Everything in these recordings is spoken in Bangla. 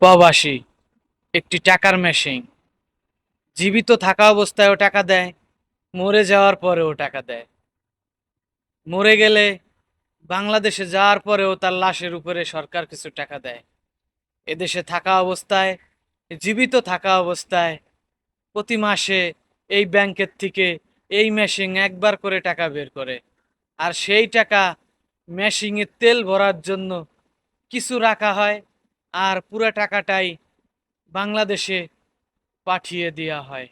প্রবাসী একটি টাকার মেশিন। জীবিত থাকা অবস্থায়ও টাকা দেয়, মরে যাওয়ার পরেও টাকা দেয়। মরে গেলে বাংলাদেশে যাওয়ার পরেও তার লাশের উপরে সরকার কিছু টাকা দেয়। এদেশে থাকা অবস্থায়, জীবিত থাকা অবস্থায় প্রতি মাসে এই ব্যাংকের থেকে এই মেশিন একবার করে টাকা বের করে। আর সেই টাকা মেশিনে তেল ভরার জন্য কিছু রাখা হয়, আর পুরো টাকাটাই বাংলাদেশে পাঠিয়ে দেওয়া হয়।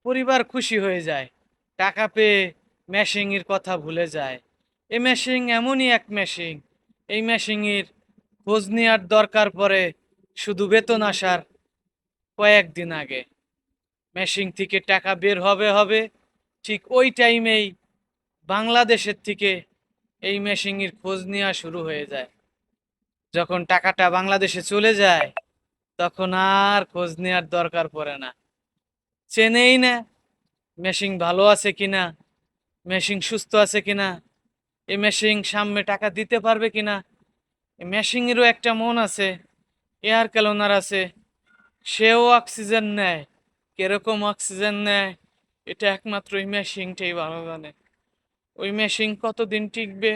পরিবার খুশি হয়ে যায়, টাকা পেয়ে মেশিনের কথা ভুলে যায়। এই মেশিন এমনই এক মেশিন, এই মেশিনের খোঁজ নেওয়ার দরকার পড়ে শুধু বেতন আসার কয়েকদিন আগে। মেশিন থেকে টাকা বের হবে ঠিক ওই টাইমেই বাংলাদেশের থেকে এই মেশিনের খোঁজ নেওয়া শুরু হয়ে যায়। যখন টাকাটা বাংলাদেশে চলে যায়, তখন আর খোঁজ নেওয়ার দরকার পড়ে না। চেনেই না মেশিন ভালো আছে কিনা, মেশিন সুস্থ আছে কিনা, এই মেশিন সামনে টাকা দিতে পারবে কিনা। এই মেশিনেরও একটা মন আছে, এয়ার ক্যালোনার আছে, সেও অক্সিজেন নেয়। কিরকম অক্সিজেন নেয় এটা একমাত্র ওই মেশিনটাই ভালো জানে। ওই মেশিন কতদিন টিকবে,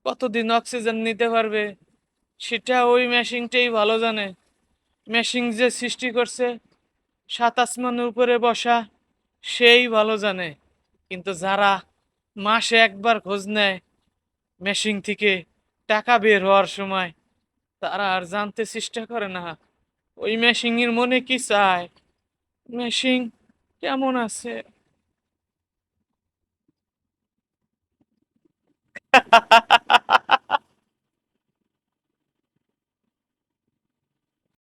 কতদিন অক্সিজেন নিতে পারবে, সেটা ওই মেশিনটাই ভালো জানে। মেশিন যে সৃষ্টি করছে, সাত আসমানের উপরে বসা, সেই ভালো জানে। কিন্তু যারা মাসে একবার খোঁজ নেয় মেশিন থেকে টাকা বের হওয়ার সময়, তারা আর জানতে চেষ্টা করে না ওই মেশিনের মনে কি চায়, মেশিন কেমন আছে।